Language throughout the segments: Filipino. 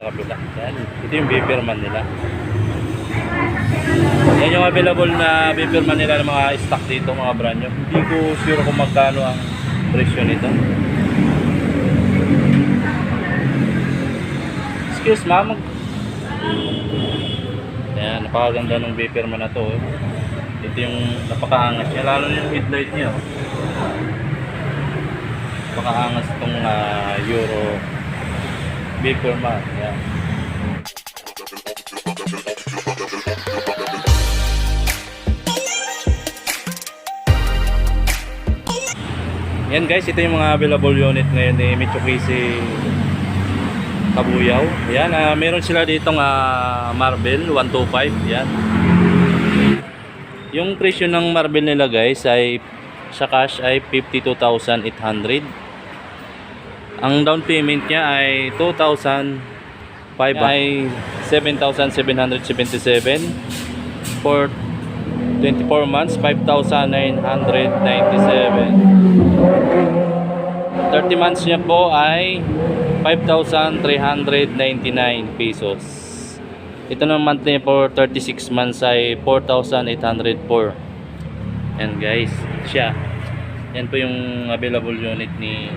Kabila. Yan. Ito yung Beeperman nila. Yan yung available na Beeperman nila ng mga stock dito, mga brand nyo. Hindi ko sure kung magkano ang presyo nito. Excuse ma'am. Yan, napakaganda ng Beeperman na to. Ito yung napakaangas niya, lalo na yung headlight niya. Napakaangas itong Euro Beeperman. Yan. Yan guys, ito yung mga available unit ngayon ni Mitsubishi Kabuyao. Yan, meron sila ditong Marvel 125. Yan. Yung presyo ng Marvel nila guys ay sa cash ay 52,800. Ang down payment niya ay 2,500 ay 7,777 for 24 months 5,997. 30 months niya po ay 5,399 pesos. Ito naman monthly for 36 months ay 4,804. And guys, siya. Yan po yung available unit ni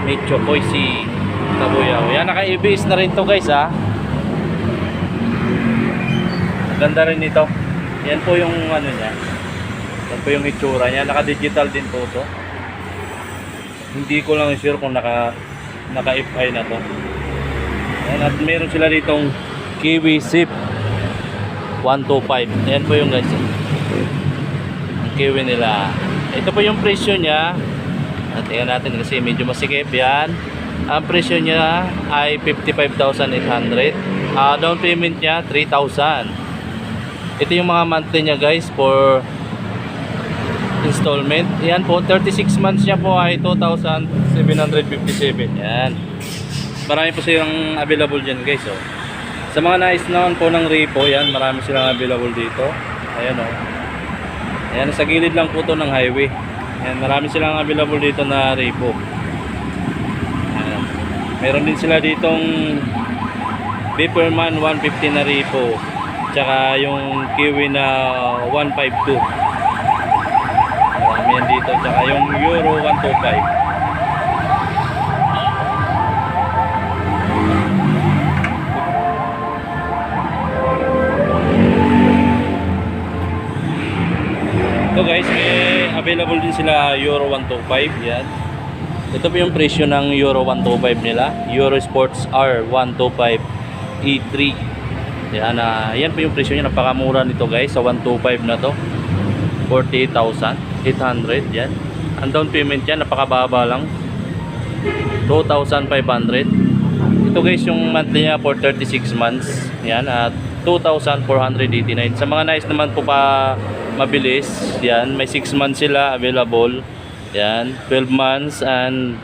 Mitsubishi Kabuyao. Yan, naka-ABS na rin to guys ha. Ganda rin ito. Yan po yung ano niya. Yan po yung itsura niya. Naka-digital din po to. Hindi ko lang sure kung naka-FI na to. Yan, at meron sila ditong Kiwi Zip 125. Yan po yung guys. Ang Kiwi nila. Ito po yung presyo niya. At tingnan natin kasi medyo masikip yan. Ang presyo niya ay 55,800. Down payment niya 3,000. Ito yung mga monthly niya guys for installment. Yan po, 36 months niya po ay 2,757. Yan. Marami po silang available dyan guys. Oh. Sa mga nais naman po ng repo, yan, marami silang available dito. Ayan o. Oh. Ayan, sa gilid lang po to ng highway. Ayan, marami silang available dito na repo. Ayan. Meron din sila ditong Beeperman 150 na repo. Tsaka yung Kiwi na 152. Marami yan dito. Tsaka yung Euro 125. Ito guys, may available din sila Euro 125. Yan. Ito po yung presyo ng Euro 125 nila. Euro Sports R 125 E3. Yan, yan po yung presyo niya. Napakamura nito guys. Sa 125 na to 48,800. Yan. Ang down payment yan napakababa lang, 2,500. Ito guys yung monthly niya for 36 months. Yan, at 2,489. Sa mga nice naman po pa mabilis, yan, may 6 months sila available. Yan, 12 months and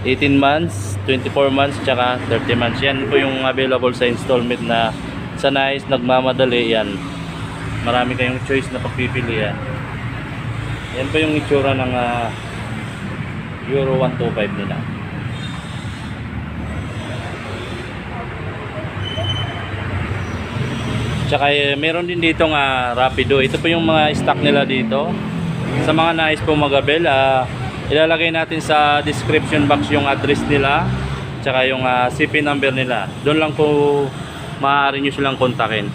18 months, 24 months, tsaka 30 months. Yan po yung available sa installment na sa nice nagmamadali. Yan, marami kayong choice na pagpipili. Yan po yung itsura ng Euro 125 nila. Tsaka meron din dito Rapido. Ito po yung mga stock nila dito. Sa mga nais po mag-abel, ilalagay natin sa description box yung address nila, tsaka yung CP number nila. Doon lang po maaari nyo silang kontakin.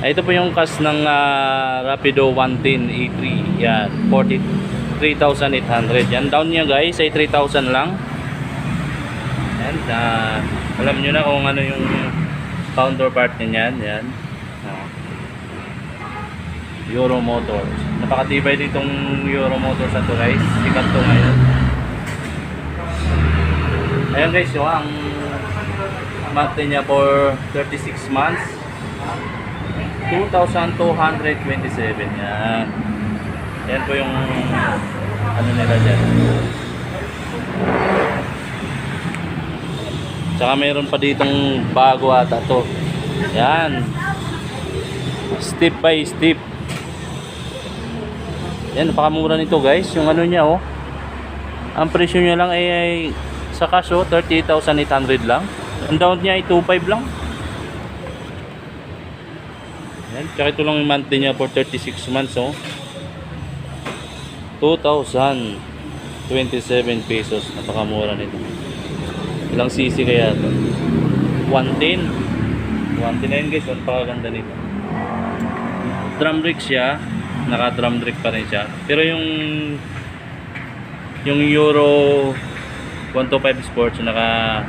Ito po yung cost ng Rapido 110 E3. Yan, 43,800. Yan, down niya guys ay 3,000 lang. Yan, alam nyo na kung ano yung counterpart niya. Yan. Euro Motors. Napakatibay ditong Euro Motors na to guys. Sikat to ngayon. Ayan guys, yung ang monthly niya for 36 months 2,227. Yan. Yan po yung ano nila dyan. Tsaka mayroon pa ditong bago ata to. Yan. Step by step. Yan, napakamura nito guys. Yung ano niya oh. Ang presyo niya lang ay Sa cash, 38,800 lang. Ang down niya ay 2,500 lang. Yan. Tsaka ito lang yung monthly niya for 36 months. 2,027 pesos. Napakamura nito. Ilang cc kaya ito? 110. 110 guys. Napakaganda nito. Drum brake siya. Naka drum brake pa rin siya. Pero yung Euro 125 Sports naka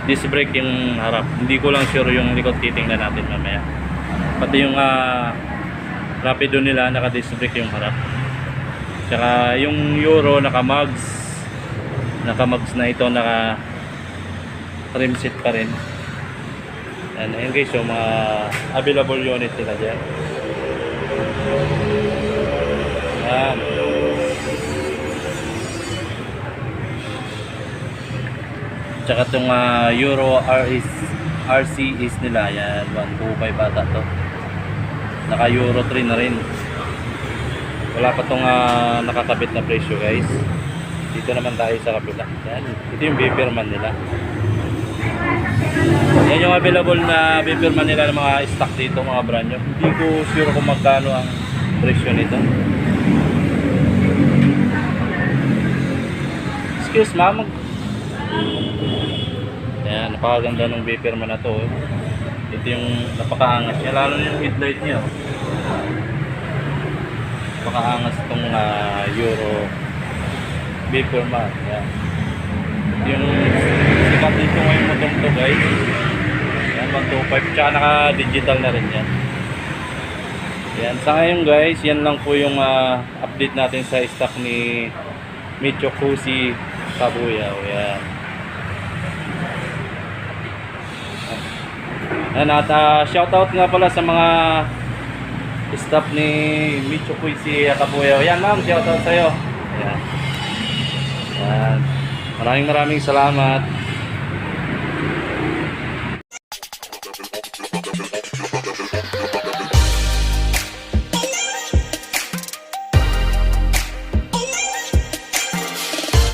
disc brake yung harap. Hindi ko lang sure yung likod, titingnan natin mamaya. Pati yung Rapido nila naka disc brake yung harap. Tsaka yung Euro naka mugs na ito, naka trim seat pa rin. Ayan guys, yung mga available unit nila dyan. Ayan. Tsaka itong Euro RC is nila, yan 125 bata to. Naka Euro 3 na rin. Wala pa itong nakakabit na presyo guys. Dito naman tayo sa kabila. Yan. Ito yung Beeperman nila. Yan yung available na Beeperman nila ng mga stock dito, mga brand nyo. Hindi ko sure kung magkano ang presyo nito. Excuse ma'am. Ayan, napakaganda ng Beeperman na to. Ito yung napakaangas niya, lalo yung headlight niya. Napakaangas itong Euro Beeperman. Ayan. Ito yung sikat dito ngayong motor to guys. Ayan, 125. Tsaka naka-digital na rin yan. Ayan, sa ngayon guys, yan lang po yung update natin sa stock ni Michokusi Kabuyaw. Ayan. At shoutout nga pala sa mga staff ni Michokusi Kabuyaw. Yan ma'am, shoutout sa'yo. Ayan. Ayan. Maraming salamat.